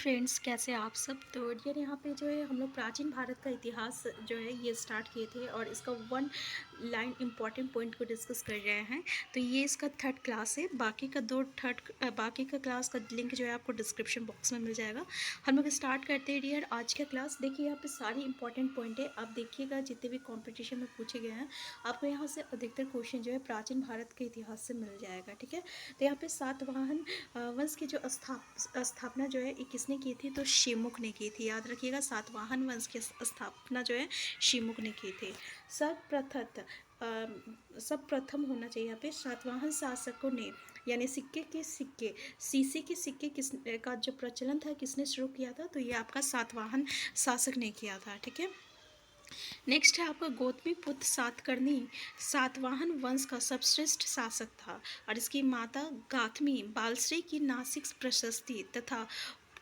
Friends, कैसे आप सब। तो डियर यहाँ पे जो है हम लोग प्राचीन भारत का इतिहास जो है ये स्टार्ट किए थे और इसका वन लाइन इम्पॉर्टेंट पॉइंट को डिस्कस कर रहे हैं। तो ये इसका थर्ड क्लास है। बाकी का क्लास का लिंक जो है आपको डिस्क्रिप्शन बॉक्स में मिल जाएगा। हम लोग स्टार्ट करते हैं डियर आज का क्लास। देखिए यहाँ पे सारी इंपॉर्टेंट पॉइंट है, आप देखिएगा जितने भी कॉम्पिटिशन में पूछे गए हैं आपको यहाँ से अधिकतर क्वेश्चन जो है प्राचीन भारत के इतिहास से मिल जाएगा। ठीक है, तो यहाँ पे सातवाहन वंश की जो स्थापना जो है ये किसने की थी, तो शिमुक ने की थी। याद रखिएगा, सातवाहन वंश की स्थापना जो है शिमुक ने की थी। सब प्रथम होना चाहिए यहाँ पे सातवाहन शासकों ने, यानी सीसे के सिक्के किस का जो प्रचलन था किसने शुरू किया था, तो ये आपका सातवाहन शासक ने किया था। ठीक है, नेक्स्ट है आपका गौतमीपुत्र सातकर्णी सातवाहन वंश का सर्वश्रेष्ठ शासक था और इसकी माता गाथमी बालश्री की नासिक प्रशस्ति तथा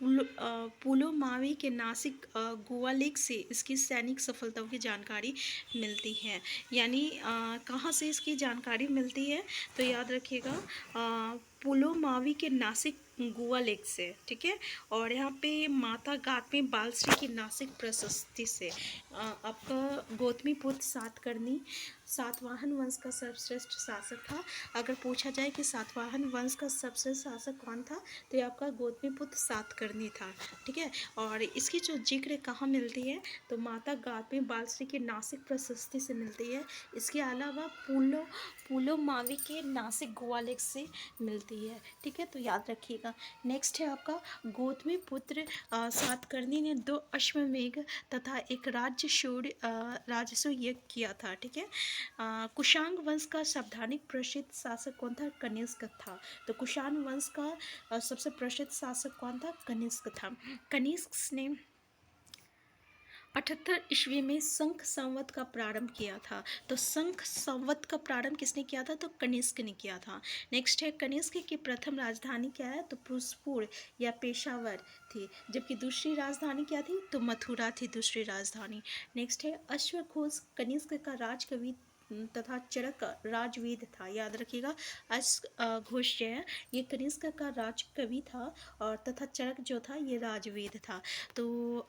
पुलोमावी के नासिक गोवालेक से इसकी सैनिक सफलताओं की जानकारी मिलती है। यानी कहाँ से इसकी जानकारी मिलती है, तो याद रखिएगा पुलोमावी के नासिक गोवा लेक से। ठीक है, और यहाँ पे माता गात में बालश्री की नासिक प्रशस्ति से। आपका गौतमीपुत्र सातकर्णी सातवाहन वंश का सर्वश्रेष्ठ शासक था। अगर पूछा जाए कि सातवाहन वंश का सर्वश्रेष्ठ शासक कौन था, तो ये आपका गौतमीपुत्र सातकर्णी था। ठीक है, और इसकी जो जिक्र कहाँ मिलती है, तो माता गात में बालश्री की नासिक प्रशस्ति से मिलती है। इसके अलावा पुलोमावी के नासिक गोवालेक से मिलती है। ठीक है, तो याद रखिएगा। नेक्स्ट है आपका गौतमीपुत्र सातकर्णी ने 2 अश्वमेध तथा एक राजस्व यज्ञ किया था। ठीक है, कुषाण वंश का सावधानिक प्रसिद्ध शासक कौन था, कनिष्क था। तो कुषाण वंश का सबसे प्रसिद्ध शासक कौन था, कनिष्क था। कनिष्क ने 78 ईस्वी में शंख संवत का प्रारंभ किया था। तो शंख संवत का प्रारंभ किसने किया था, तो कनिष्क ने किया था। नेक्स्ट है कनिष्क की प्रथम राजधानी क्या है, तो पुष्पुर या पेशावर थी, जबकि दूसरी राजधानी क्या थी, तो मथुरा थी दूसरी राजधानी। नेक्स्ट है अश्वघोष कनिष्क का राजकवि तथा चरक राजवेद था। याद रखिएगा, घोष जो है ये कनिष्क का राजकवि था और तथा चरक जो था ये राजवेद था। तो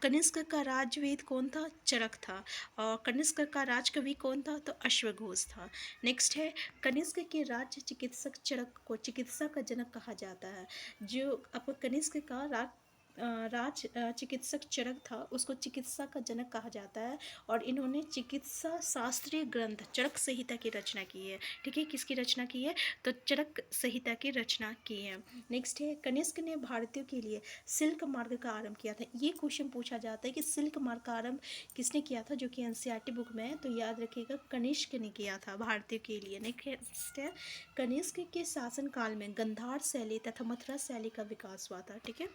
कनिष्क का राजवेद कौन था, चरक था। और कनिष्क का राजकवि कौन था, तो अश्वघोष था। नेक्स्ट है कनिष्क के राज्य चिकित्सक चरक को चिकित्सा का जनक कहा जाता है। जो आपको कनिष्क का राज चिकित्सक चरक था उसको चिकित्सा का जनक कहा जाता है और इन्होंने चिकित्सा शास्त्रीय ग्रंथ चरक संहिता की रचना की है। ठीक है, किसकी रचना की है, तो चरक संहिता की रचना की है। नेक्स्ट है कनिष्क ने भारतीयों के लिए सिल्क मार्ग का आरंभ किया था। ये क्वेश्चन पूछा जाता है कि सिल्क मार्ग का आरंभ किसने किया था, जो कि एनसीईआरटी बुक में है। तो याद रखिएगा कनिष्क ने किया था भारतीयों के लिए। नेक्स्ट है कनिष्क के शासनकाल में गंधार शैली तथा मथुरा शैली का विकास हुआ था। ठीक है,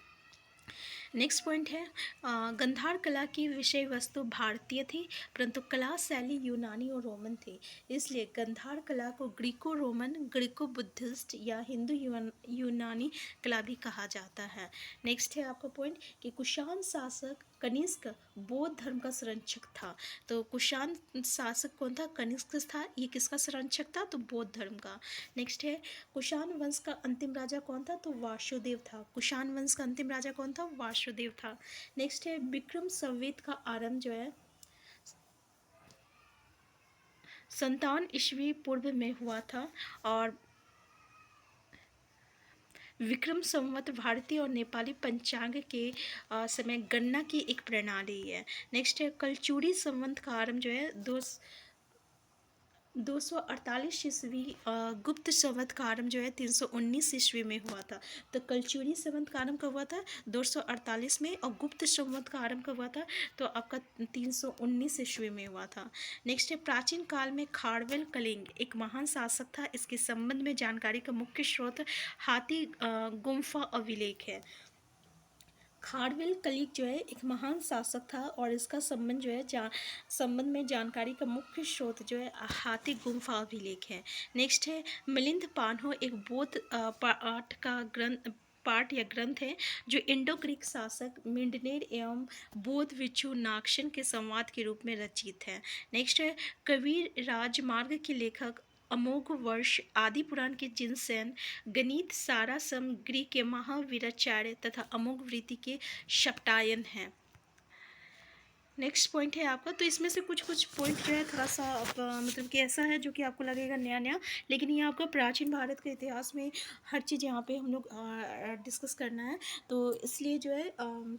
नेक्स्ट पॉइंट है गंधार कला की विषय वस्तु भारतीय थी परंतु कला शैली यूनानी और रोमन थी, इसलिए गंधार कला को ग्रीको रोमन, ग्रीको बुद्धिस्ट या हिंदू यूनानी कला भी कहा जाता है। नेक्स्ट है आपका पॉइंट कि कुषाण शासक कनिष्क बौद्ध धर्म का संरक्षक था। तो कुषाण शासक कौन था, कनिष्क था। ये किसका संरक्षक था, तो बौद्ध धर्म का। नेक्स्ट है कुषाण वंश का अंतिम राजा कौन था, तो वासुदेव था। कुषाण वंश का अंतिम राजा कौन था, वासुदेव था। नेक्स्ट है विक्रम संवत का आरंभ जो है 57 ईस्वी पूर्व में हुआ था और विक्रम संवत भारतीय और नेपाली पंचांग के समय गणना की एक प्रणाली है। नेक्स्ट है कलचुरी संवत का आरंभ जो है 248 ईस्वी, गुप्त संवत का आरंभ जो है 319 ईस्वी में हुआ था। तो कलचुरी संवत का आरंभ कब हुआ था, 248 में, और गुप्त संवत का आरंभ कब हुआ था, तो आपका 319 ईस्वी में हुआ था। नेक्स्ट है प्राचीन काल में खारवेल कलिंग एक महान शासक था। इसके संबंध में जानकारी का मुख्य स्रोत हाथी गुम्फा अभिलेख है। खारवेल कलिग जो है एक महान शासक था और इसका संबंध जो है संबंध में जानकारी का मुख्य स्रोत जो है हाथी गुम्फा अभिलेख है। नेक्स्ट है मिलिंद पान्हो एक बौद्ध पाठ या ग्रंथ है जो इंडो ग्रीक शासक मिंडनेर एवं बौद्ध भिक्षु नागशन के संवाद के रूप में रचित है। नेक्स्ट है कबीर राजमार्ग के लेखक अमोघ वर्ष, आदि पुराण के जिनसेन, गणित सारा समग्री के महावीराचार्य तथा अमोघ वृत्ति के शपटायन हैं। नेक्स्ट पॉइंट है आपका, तो इसमें से कुछ कुछ पॉइंट जो है थोड़ा सा मतलब कि ऐसा है जो कि आपको लगेगा नया नया, लेकिन ये आपका प्राचीन भारत के इतिहास में हर चीज़ यहाँ पे हम लोग डिस्कस करना है, तो इसलिए जो है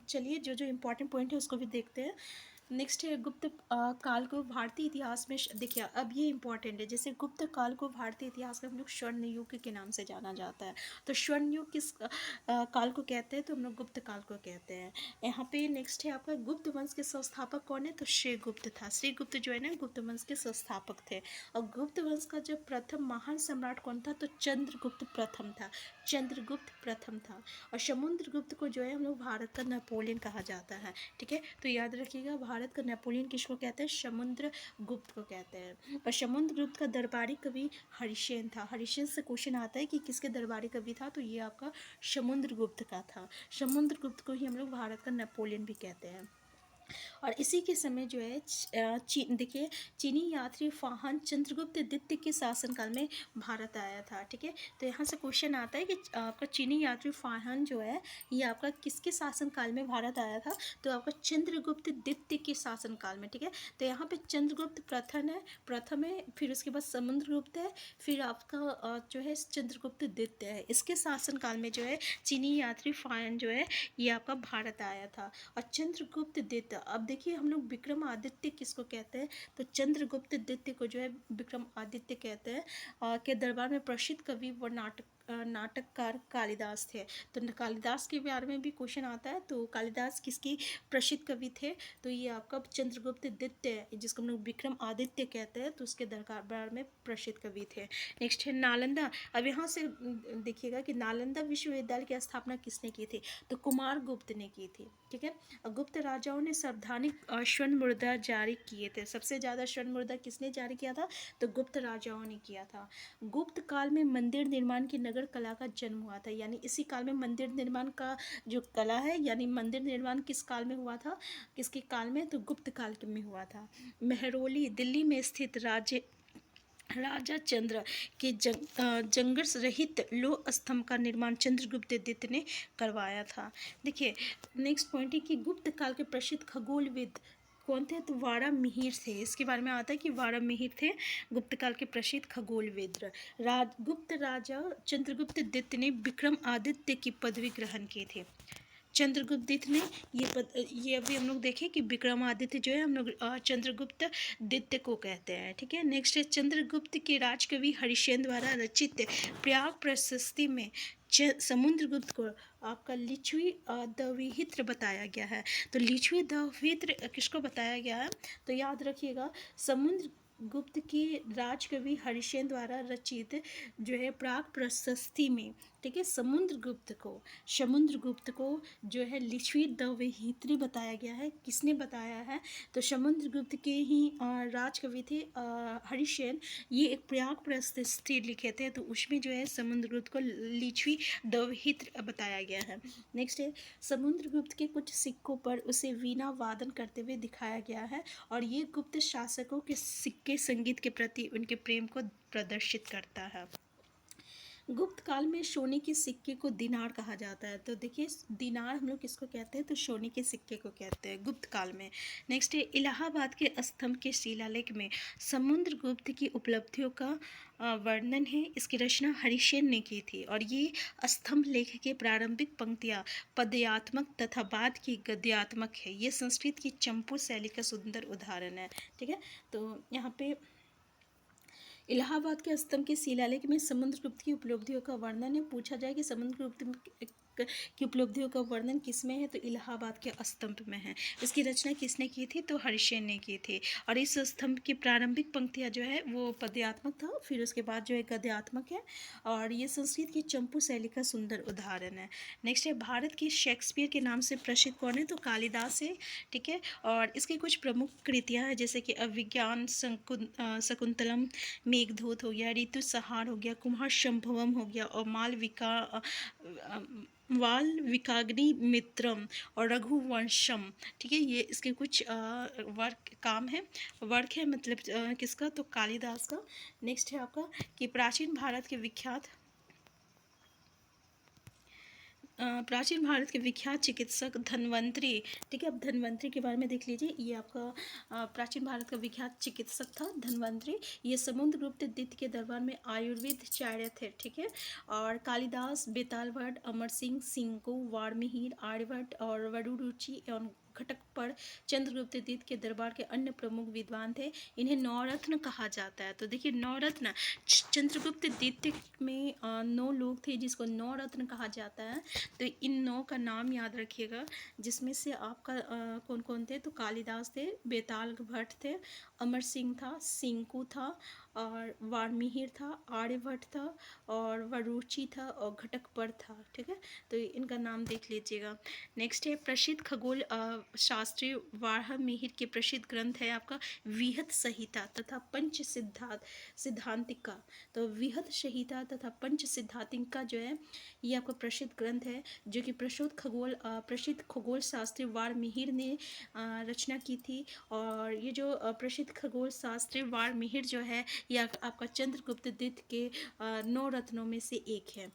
चलिए जो जो इम्पोर्टेंट पॉइंट है उसको भी देखते हैं। नेक्स्ट है गुप्त काल को भारतीय इतिहास में देखिए अब ये इंपॉर्टेंट है, जैसे गुप्त काल को भारतीय इतिहास में हम लोग स्वर्ण युग के नाम से जाना जाता है। तो स्वर्ण युग किस काल को कहते हैं, तो हम लोग गुप्त काल को कहते हैं। यहाँ पे नेक्स्ट है आपका गुप्त वंश के संस्थापक कौन है, तो श्रीगुप्त था। श्रीगुप्त जो है ना गुप्त वंश के संस्थापक थे। और गुप्त वंश का जो प्रथम महान सम्राट कौन था, तो चंद्रगुप्त प्रथम था। चंद्रगुप्त प्रथम था। और समुद्रगुप्त को जो है हम लोग भारत का नेपोलियन कहा जाता है। ठीक है, तो याद रखिएगा भारत का नेपोलियन किसको कहते हैं, समुद्रगुप्त को कहते हैं। और समुद्रगुप्त का दरबारी कवि हरिसेन था। हरिसेन से क्वेश्चन आता है कि किसके दरबारी कवि था, तो ये आपका समुद्रगुप्त का था। समुद्रगुप्त को ही हम लोग भारत का नेपोलियन भी कहते हैं। और इसी के समय जो है देखिए चीनी यात्री फाहन चंद्रगुप्त द्वितीय के शासनकाल में भारत आया था। ठीक है, तो यहाँ से क्वेश्चन आता है कि आपका चीनी यात्री फाहन जो है ये आपका किसके शासनकाल में भारत आया था, तो आपका चंद्रगुप्त द्वितीय के शासनकाल में। ठीक है, तो यहाँ पे चंद्रगुप्त प्रथम है, फिर उसके बाद समुद्रगुप्त है, फिर आपका जो है चंद्रगुप्त द्वितीय है। इसके शासनकाल में जो है चीनी यात्री फाहन जो है ये आपका भारत आया था। और चंद्रगुप्त द्वितीय, अब देखिए हम लोग विक्रमादित्य किसको कहते हैं, तो चंद्रगुप्त द्वितीय को जो है विक्रमादित्य कहते हैं। के दरबार में प्रसिद्ध कवि व नाटककार कालिदास थे। तो कालिदास के बारे में भी क्वेश्चन आता है, तो कालिदास किसकी प्रसिद्ध कवि थे, तो ये आपका चंद्रगुप्त द्वितीय जिसको हम लोग विक्रमादित्य कहते हैं, तो उसके दरबार में प्रसिद्ध कवि थे। नेक्स्ट है नालंदा। अब यहाँ से देखिएगा कि नालंदा विश्वविद्यालय की स्थापना किसने की थी, तो कुमार गुप्त ने की थी। ठीक है, गुप्त राजाओं ने संवैधानिक स्वर्ण मुद्रा जारी किए थे। सबसे ज़्यादा स्वर्ण मुद्रा किसने जारी किया था, तो गुप्त राजाओं ने किया था। गुप्त काल में मंदिर निर्माण की नगर कला का जन्म हुआ था, यानी इसी काल में मंदिर निर्माण का जो कला है, यानी मंदिर निर्माण किस काल में हुआ था, किसके काल में, तो गुप्त काल में हुआ था। मेहरौली दिल्ली में स्थित राजा चंद्र के जंगर रहित लोह स्तंभ का निर्माण चंद्रगुप्त द्वितीय ने करवाया था। देखिए नेक्स्ट पॉइंट है कि गुप्त काल के प्रसिद्ध खगोलविद कौन थे, तो वारा मिहिर थे। इसके बारे में आता है कि वारा मिहिर थे गुप्त काल के प्रसिद्ध खगोलविद। गुप्त राजा चंद्रगुप्त द्वितीय ने विक्रमादित्य की पदवी ग्रहण की थी। चंद्रगुप्त द्वितीय ने ये अभी हम लोग देखें कि विक्रमादित्य जो है हम लोग चंद्रगुप्त द्वितीय को कहते हैं। ठीक है, नेक्स्ट है चंद्रगुप्त के राजकवि हरिसेन द्वारा रचित प्रयाग प्रशस्ति में समुद्रगुप्त को आपका लिच्छवी द्विहित्र बताया गया है। तो लिच्छवी द्विहित्र किसको बताया गया है, तो याद रखिएगा समुद्रगुप्त की राजकवि हरिसेन द्वारा रचित जो है प्राग प्रशस्ति में। ठीक है, समुद्रगुप्त को जो है लिच्छवी द्विहित्री बताया गया है। किसने बताया है, तो समुद्रगुप्त के ही राजकवि थे हरिसेन, ये एक प्रयाग प्रशस्ति लिखे थे, तो उसमें जो है समुद्रगुप्त को लिच्छवी द्विहित्र बताया गया है। नेक्स्ट है समुद्रगुप्त के कुछ सिक्कों पर उसे वीणा वादन करते हुए दिखाया गया है, और ये गुप्त शासकों के सिक्के संगीत के प्रति उनके प्रेम को प्रदर्शित करता है। गुप्त काल में सोने के सिक्के को दिनार कहा जाता है। तो देखिए दिनार हम लोग किसको कहते हैं, तो सोने के सिक्के को कहते हैं गुप्त काल में। नेक्स्ट है इलाहाबाद के स्तंभ के शिलालेख में समुद्रगुप्त की उपलब्धियों का वर्णन है। इसकी रचना हरिसेन ने की थी, और ये स्तंभ लेख के प्रारंभिक पंक्तियाँ पद्यात्मक तथा बाद की गद्यात्मक है। ये संस्कृत की चंपू शैली का सुंदर उदाहरण है। ठीक है, तो यहाँ पे इलाहाबाद के स्तंभ के शिलालेख में समुद्रगुप्त की उपलब्धियों का वर्णन है। पूछा जाए कि समुद्रगुप्त की उपलब्धियों का वर्णन किसमें है, तो इलाहाबाद के स्तंभ में है। इसकी रचना किसने की थी, तो हरिसेन ने की थी। और इस स्तंभ की प्रारंभिक पंक्तियाँ जो है वो पद्यात्मक था, फिर उसके बाद जो है गद्यात्मक है, और ये संस्कृत की चंपू शैली का सुंदर उदाहरण है। नेक्स्ट है भारत की शेक्सपियर के नाम से प्रसिद्ध कौन है, तो कालिदास है। ठीक है, और इसकी कुछ प्रमुख कृतियाँ हैं, जैसे कि अभिज्ञान शकुंतलम, मेघदूत हो गया, ऋतु संहार हो गया, कुमार संभवम हो गया, और मालविका वाल विकाग्नि मित्रम और रघुवंशम। ठीक है, ये इसके कुछ वर्क काम है, वर्क है मतलब किसका, तो कालिदास का। नेक्स्ट है आपका कि प्राचीन भारत के विख्यात चिकित्सक धन्वंतरी। ठीक है, अब धन्वंतरी के बारे में देख लीजिए। ये आपका प्राचीन भारत का विख्यात चिकित्सक था धन्वंतरी। ये समुद्रगुप्त द्वितीय के दरबार में आयुर्वेदाचार्य थे। ठीक है, और कालिदास, बेताल भट्ट, अमर सिंह, सिंको, वाल्मीकि, आर्यभट्ट और वरुरुचि एवं घटकपर चंद्रगुप्त द्वितीय के दरबार के अन्य प्रमुख विद्वान थे। इन्हें नवरत्न कहा जाता है। तो देखिए नवरत्न, चंद्रगुप्त द्वितीय में 9 लोग थे जिसको नवरत्न कहा जाता है। तो इन 9 का नाम याद रखिएगा, जिसमें से आपका कौन कौन थे, तो कालिदास थे, बेताल भट्ट थे, अमर सिंह था, सिंकू था, और वाल्मीकि था, आर्यभट्ट था, और वरुचि था, और घटकपर था। ठीक है, तो इनका नाम देख लीजिएगा। नेक्स्ट है प्रसिद्ध खगोल शास्त्री वाल्मीकि के प्रसिद्ध ग्रंथ है आपका विहत संहिता तथा पंच सिद्धांतिका। तो विहत संहिता तथा पंच सिद्धांतिका जो है ये आपका प्रसिद्ध ग्रंथ है, जो कि प्रसिद्ध खगोल शास्त्री वाल्मीकि ने रचना की थी। और ये जो प्रसिद्ध खगोल शास्त्री वाल्मीकि जो है ये आपका चंद्रगुप्त द्वितीय के 9 रत्नों में से एक है।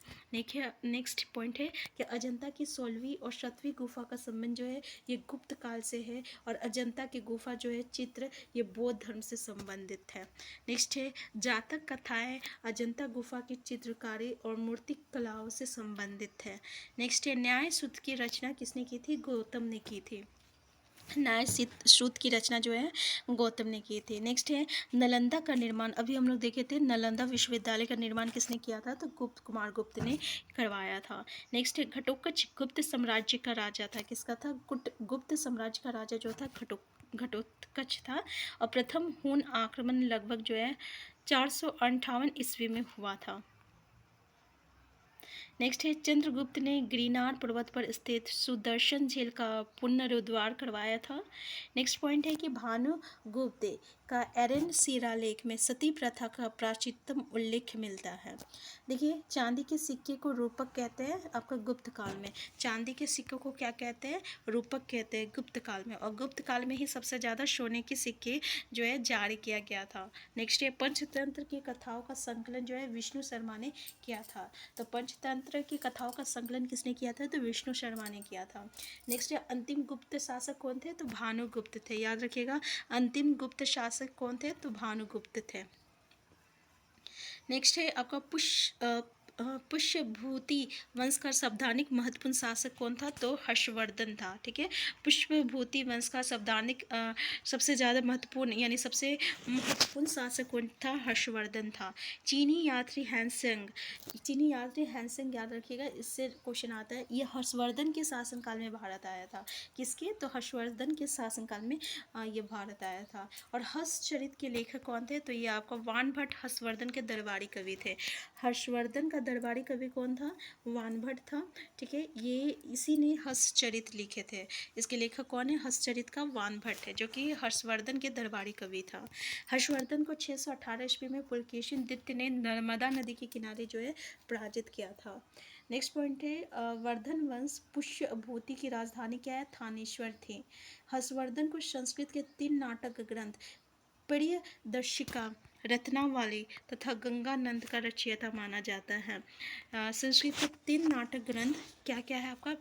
नेक्स्ट पॉइंट है कि अजंता की 16वीं और 7वीं गुफा का संबंध जो है ये गुप्त काल से है, और अजंता की गुफा जो है चित्र ये बौद्ध धर्म से संबंधित है। नेक्स्ट है जातक कथाएं अजंता गुफा की चित्रकारी और मूर्तिक कलाओं से संबंधित है। नेक्स्ट है न्याय सूत्र की रचना किसने की थी, गौतम ने की थी। न्याय सूत्र की रचना जो है गौतम ने की थी। नेक्स्ट है नालंदा का निर्माण, अभी हम लोग देखे थे नालंदा विश्वविद्यालय का निर्माण किसने किया था, तो कुमार गुप्त ने करवाया था। नेक्स्ट है घटोत्कच गुप्त साम्राज्य का राजा था, किसका था, गुप्त साम्राज्य का राजा जो था घटोत्कच था। और प्रथम हून आक्रमण लगभग जो है 458 ईस्वी में हुआ था। नेक्स्ट है चंद्रगुप्त ने गिरनार पर्वत पर स्थित सुदर्शन झील का पुनरुद्धार करवाया था। नेक्स्ट पॉइंट है कि भानुगुप्त का एरन शिलालेख में सती प्रथा का प्राचीनतम उल्लेख मिलता है। देखिए चांदी के सिक्के को रूपक कहते हैं आपका गुप्त काल में, चांदी के सिक्कों को क्या कहते हैं, रूपक कहते हैं गुप्त काल में, और गुप्त काल में ही सबसे ज़्यादा सोने के सिक्के जो है जारी किया गया था। नेक्स्ट है पंचतंत्र की कथाओं का संकलन जो है विष्णु शर्मा ने किया था। तो पंचतंत्र की कथाओं का संकलन किसने किया था, तो विष्णु शर्मा ने किया था। नेक्स्ट है अंतिम गुप्त शासक कौन थे, तो भानुगुप्त थे, याद रखिएगा अंतिम गुप्त शासक कौन थे, तो भानुगुप्त थे। नेक्स्ट है आपका पुष्यभूति वंश का संवैधानिक महत्वपूर्ण शासक कौन था, तो हर्षवर्धन था। ठीक है, पुष्यभूति वंश का संवैधानिक सबसे ज़्यादा महत्वपूर्ण यानी सबसे महत्वपूर्ण शासक कौन था, हर्षवर्धन था। चीनी यात्री हैंसेंग याद रखिएगा, इससे क्वेश्चन आता है, ये हर्षवर्धन के शासनकाल में भारत आया था। किसके, तो हर्षवर्धन के शासनकाल में ये भारत आया था। और हर्षचरित के लेखक कौन थे, तो ये आपका वानभट्ट हर्षवर्धन के दरबारी कवि थे। हर्षवर्धन का दरबारी कवि कौन था, वानभट्ट था। ठीक है, ये इसी ने हर्षचरित लिखे थे, इसके लेखक कौन है, हर्षचरित का वानभट्ट है, जो कि हर्षवर्धन के दरबारी कवि था। हर्षवर्धन को 618 ईस्वी में पुलकेशिन द्वितीय ने नर्मदा नदी के किनारे जो है पराजित किया था। नेक्स्ट पॉइंट है वर्धन वंश पुष्यभूति की राजधानी क्या है, थानेश्वर थी। हर्षवर्धन को संस्कृत के 3 नाटक ग्रंथ प्रियदर्शिका, रत्नावली तथा गंगानंद का रचयिता माना जाता है। संस्कृत के 3 नाटक ग्रंथ क्या क्या है आपका,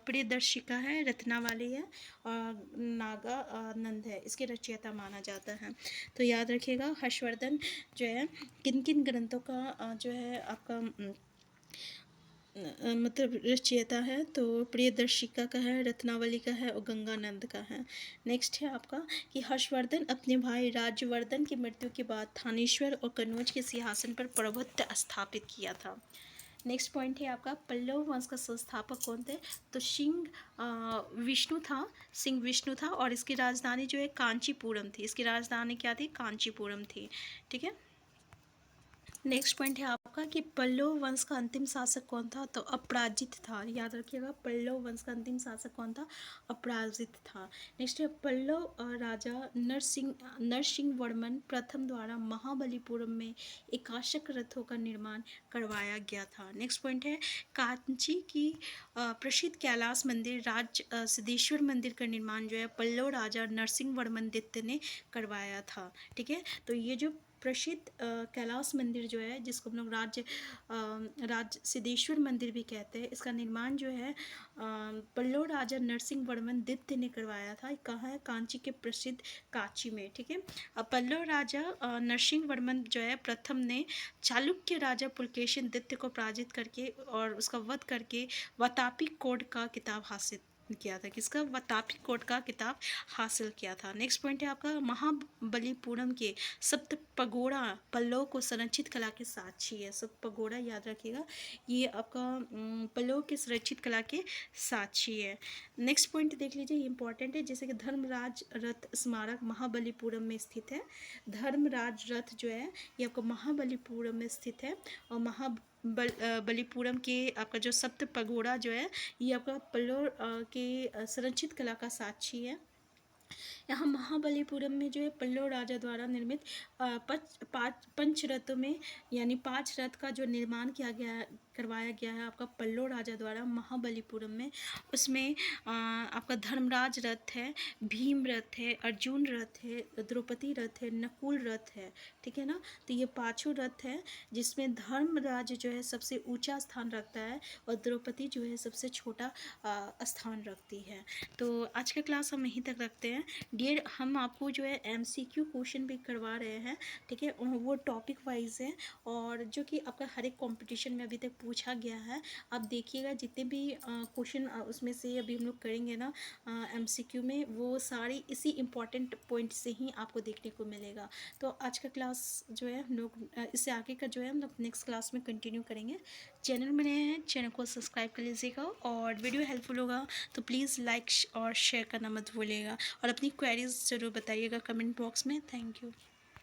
प्रियदर्शिका है, रत्नावली है और नागानंद है, इसके रचयिता माना जाता है। तो याद रखिएगा हर्षवर्धन जो है किन किन ग्रंथों का जो है आपका मतलब रचयिता है, तो प्रियदर्शिका का है, रत्नावली का है और गंगानंद का है। नेक्स्ट है आपका कि हर्षवर्धन अपने भाई राज्यवर्धन की मृत्यु के बाद थानेश्वर और कन्नौज के सिंहासन पर प्रभुत्व स्थापित किया था। नेक्स्ट पॉइंट है आपका पल्लव वंश का संस्थापक कौन थे, तो सिंह विष्णु था और इसकी राजधानी जो है कांचीपुरम थी, इसकी राजधानी क्या थी, कांचीपुरम थी। ठीक है, नेक्स्ट पॉइंट है आपका कि पल्लव वंश का अंतिम शासक कौन था? तो अपराजित था। याद रखिएगा, पल्लव वंश का अंतिम शासक कौन था? अपराजित था। नेक्स्ट है पल्लव राजा नरसिंह वर्मन प्रथम द्वारा महाबलीपुरम में एकाशक रथों का निर्माण करवाया गया था। नेक्स्ट पॉइंट है कांची की प्रसिद्ध कैलाश मंदिर सिद्धेश्वर मंदिर का निर्माण जो है पल्लव राजा नरसिंह वर्मन द्वितीय ने करवाया था। ठीक है, तो ये जो प्रसिद्ध कैलाश मंदिर जो है, जिसको हम लोग राज सिद्धेश्वर मंदिर भी कहते हैं, इसका निर्माण जो है पल्लव राजा नरसिंह वर्मन द्वितीय ने करवाया था। कहाँ है? कांची के प्रसिद्ध कांची में। ठीक है, अब पल्लव राजा नरसिंह वर्मन जो है प्रथम ने चालुक्य राजा पुलकेशिन द्वितीय को पराजित करके और उसका वध करके वातापी कोड का किताब हासिल किया था। किसका? वातापी कोड का किताब हासिल किया था। नेक्स्ट पॉइंट है आपका महाबलीपुरम के सप्त पगोड़ा पल्लव को संरक्षित कला के साक्षी है। सप्त पगोड़ा याद रखिएगा, ये आपका पल्लव के संरक्षित कला के साक्षी है। नेक्स्ट पॉइंट देख लीजिए, ये इंपॉर्टेंट है, जैसे कि धर्मराज रथ स्मारक महाबलीपुरम में स्थित है। धर्मराज रथ जो है ये आपको महाबलीपुरम में स्थित है और बलीपुरम के आपका जो सप्त पगोड़ा जो है ये आपका पल्लव के संरक्षित कला का साक्षी है। यहाँ महाबलीपुरम में जो है पल्लव राजा द्वारा निर्मित पंच रथों में यानी 5 रथ का जो निर्माण करवाया गया है आपका पल्लव राजा द्वारा महाबलीपुरम में। उसमें आपका धर्मराज रथ है, भीम रथ है, अर्जुन रथ है, द्रौपदी रथ है, नकुल रथ है। ठीक है ना, तो ये 5 रथ है जिसमें धर्मराज जो है सबसे ऊंचा स्थान रखता है और द्रौपदी जो है सबसे छोटा स्थान रखती है। तो आज का क्लास हम यहीं तक रखते हैं। डियर, हम आपको जो है MCQ क्वेश्चन भी करवा रहे हैं। ठीक है, वो टॉपिक वाइज है और जो कि आपका हर एक कॉम्पिटिशन में अभी तक पूछा गया है। आप देखिएगा जितने भी क्वेश्चन उसमें से अभी हम लोग करेंगे ना MCQ में, वो सारी इसी इम्पॉर्टेंट पॉइंट से ही आपको देखने को मिलेगा। तो आज का क्लास जो है हम लोग इससे आगे का जो है हम लोग नेक्स्ट क्लास में कंटिन्यू करेंगे। चैनल में नए हैं, चैनल को सब्सक्राइब कर लीजिएगा और वीडियो हेल्पफुल होगा तो प्लीज़ लाइक और शेयर करना मत भूलिएगा और अपनी क्वेरीज ज़रूर बताइएगा कमेंट बॉक्स में। Thank you.